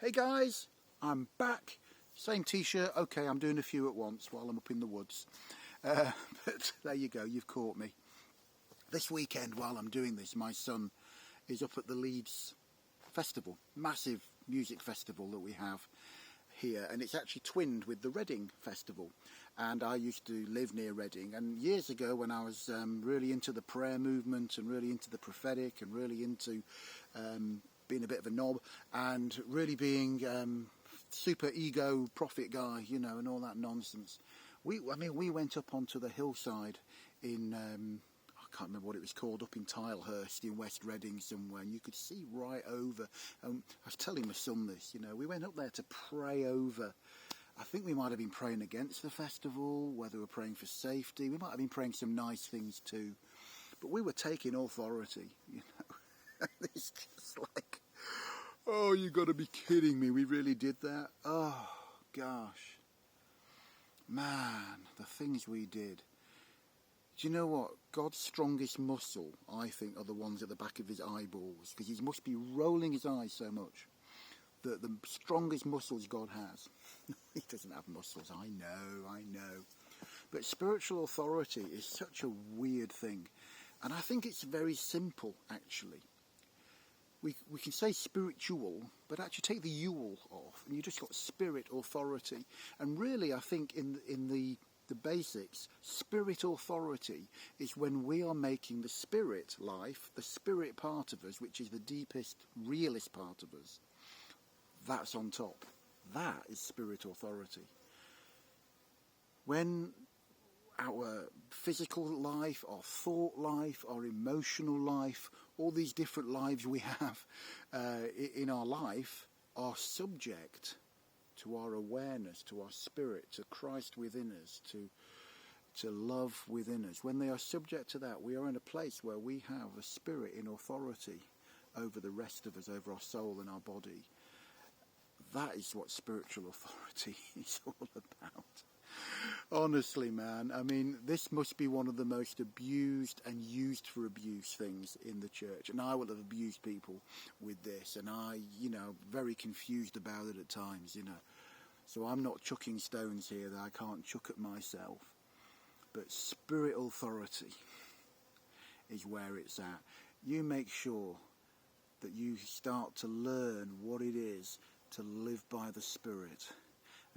Hey guys, I'm back. Same t-shirt. Okay, I'm doing a few at once while I'm up in the woods. But there you go, you've caught me. This weekend while I'm doing this, my son is up at the Leeds Festival, massive music festival that we have here, and it's actually twinned with the Reading Festival. And I used to live near Reading, and years ago when I was really into the prayer movement and really into the prophetic and really into being a bit of a knob and really being super ego prophet guy, you know, and all that nonsense. We went up onto the hillside in I can't remember what it was called, up in Tilehurst in West Reading somewhere, and you could see right over. I was telling my son this, you know, we went up there to pray over. I think we might have been praying against the festival, whether we were praying for safety. We might have been praying some nice things too, but we were taking authority, you know. It's just like, oh, you got to be kidding me, we really did that? Oh, gosh. Man, the things we did. Do you know what? God's strongest muscle, I think, are the ones at the back of his eyeballs, because he must be rolling his eyes so much. The strongest muscles God has. He doesn't have muscles, I know. But spiritual authority is such a weird thing. And I think it's very simple, actually. We can say spiritual, but actually take the "ul" off, and you just got spirit authority. And really, I think in the basics, spirit authority is when we are making the spirit life, the spirit part of us, which is the deepest, realest part of us, that's on top. That is spirit authority. When our physical life, our thought life, our emotional life, all these different lives we have in our life are subject to our awareness, to our spirit, to Christ within us, to love within us. When they are subject to that, we are in a place where we have a spirit in authority over the rest of us, over our soul and our body. That is what spiritual authority is all about. Honestly, man, I mean, this must be one of the most abused and used for abuse things in the church. And I will have abused people with this, and I, you know, very confused about it at times, you know. So I'm not chucking stones here that I can't chuck at myself. But spirit authority is where it's at. You make sure that you start to learn what it is to live by the Spirit,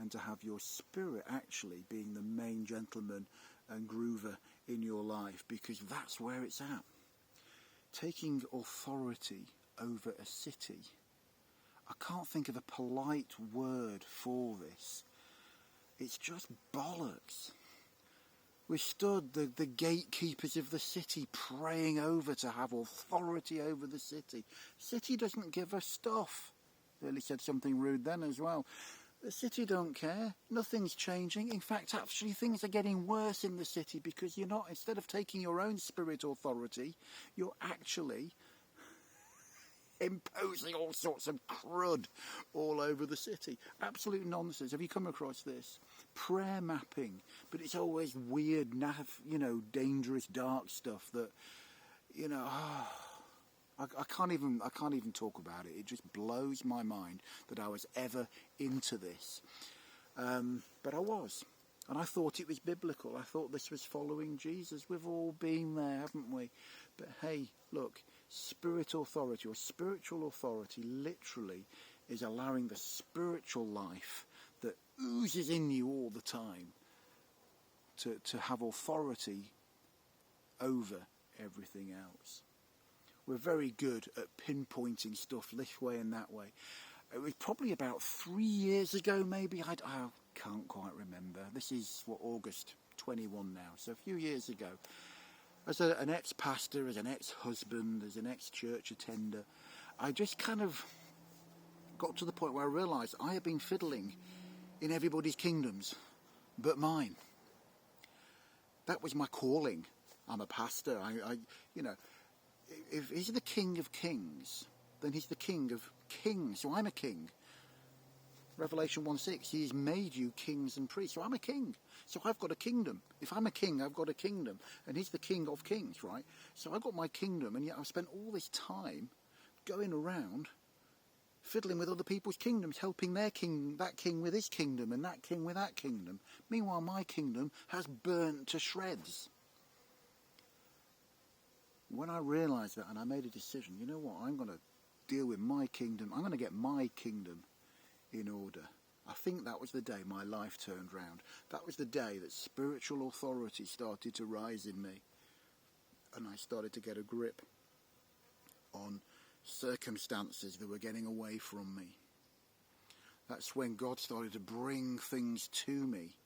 and to have your spirit actually being the main gentleman and groover in your life, because that's where it's at. Taking authority over a city. I can't think of a polite word for this. It's just bollocks. We stood the gatekeepers of the city praying over to have authority over the city. City doesn't give a stuff. Nearly said something rude then as well. The city don't care. Nothing's changing. In fact, actually, things are getting worse in the city, because you're not, instead of taking your own spirit authority, you're actually imposing all sorts of crud all over the city. Absolute nonsense. Have you come across this? Prayer mapping. But it's always weird, you know, dangerous, dark stuff that, you know, I can't even talk about it. It just blows my mind that I was ever into this. But I was. And I thought it was biblical. I thought this was following Jesus. We've all been there, haven't we? But hey, look, spirit authority or spiritual authority literally is allowing the spiritual life that oozes in you all the time to have authority over everything else. We're very good at pinpointing stuff this way and that way. It was probably about 3 years ago, maybe. I can't quite remember. This is, August 21 now. So a few years ago. As an ex-pastor, as an ex-husband, as an ex-church attender, I just kind of got to the point where I realised I had been fiddling in everybody's kingdoms but mine. That was my calling. I'm a pastor. You know, if he's the King of Kings, then he's the King of Kings. So I'm a king. Revelation 1:6, he has made you kings and priests. So I'm a king. So I've got a kingdom. If I'm a king, I've got a kingdom. And he's the King of Kings, right? So I've got my kingdom, and yet I've spent all this time going around fiddling with other people's kingdoms, helping their king, that king with his kingdom, and that king with that kingdom. Meanwhile, my kingdom has burnt to shreds. When I realised that and I made a decision, you know what, I'm going to deal with my kingdom. I'm going to get my kingdom in order. I think that was the day my life turned round. That was the day that spiritual authority started to rise in me. And I started to get a grip on circumstances that were getting away from me. That's when God started to bring things to me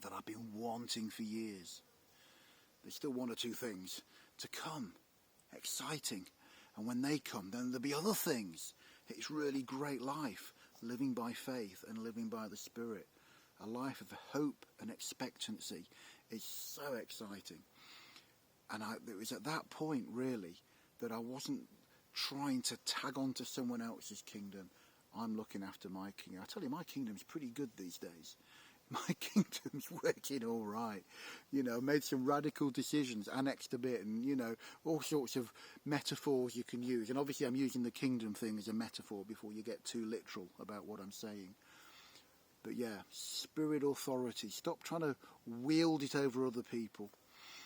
that I've been wanting for years. There's still one or two things to come, exciting. And when they come, then there'll be other things. It's really great life, living by faith and living by the Spirit. A life of hope and expectancy is so exciting. And it was at that point, really, that I wasn't trying to tag on to someone else's kingdom. I'm looking after my kingdom. I tell you, my kingdom's pretty good these days. My kingdom's working all right. You know, made some radical decisions, annexed a bit, and, you know, all sorts of metaphors you can use. And obviously I'm using the kingdom thing as a metaphor before you get too literal about what I'm saying. But yeah, spirit authority. Stop trying to wield it over other people.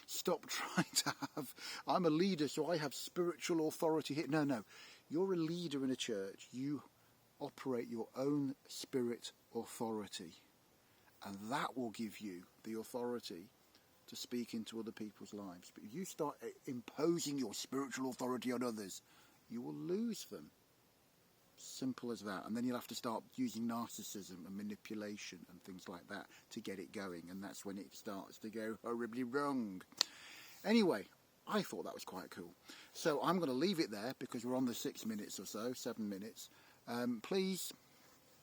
Stop trying to have, I'm a leader, so I have spiritual authority here. No. You're a leader in a church. You operate your own spirit authority. And that will give you the authority to speak into other people's lives. But if you start imposing your spiritual authority on others, you will lose them. Simple as that. And then you'll have to start using narcissism and manipulation and things like that to get it going. And that's when it starts to go horribly wrong. Anyway, I thought that was quite cool. So I'm going to leave it there because we're on the 6 minutes or so, 7 minutes. Please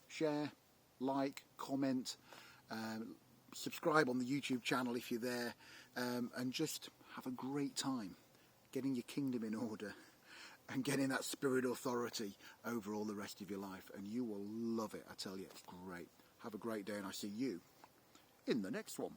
share, like, comment, subscribe on the YouTube channel if you're there, and just have a great time getting your kingdom in order and getting that spirit authority over all the rest of your life, and you will love it. I tell you, it's great. Have a great day, and I'll see you in the next one.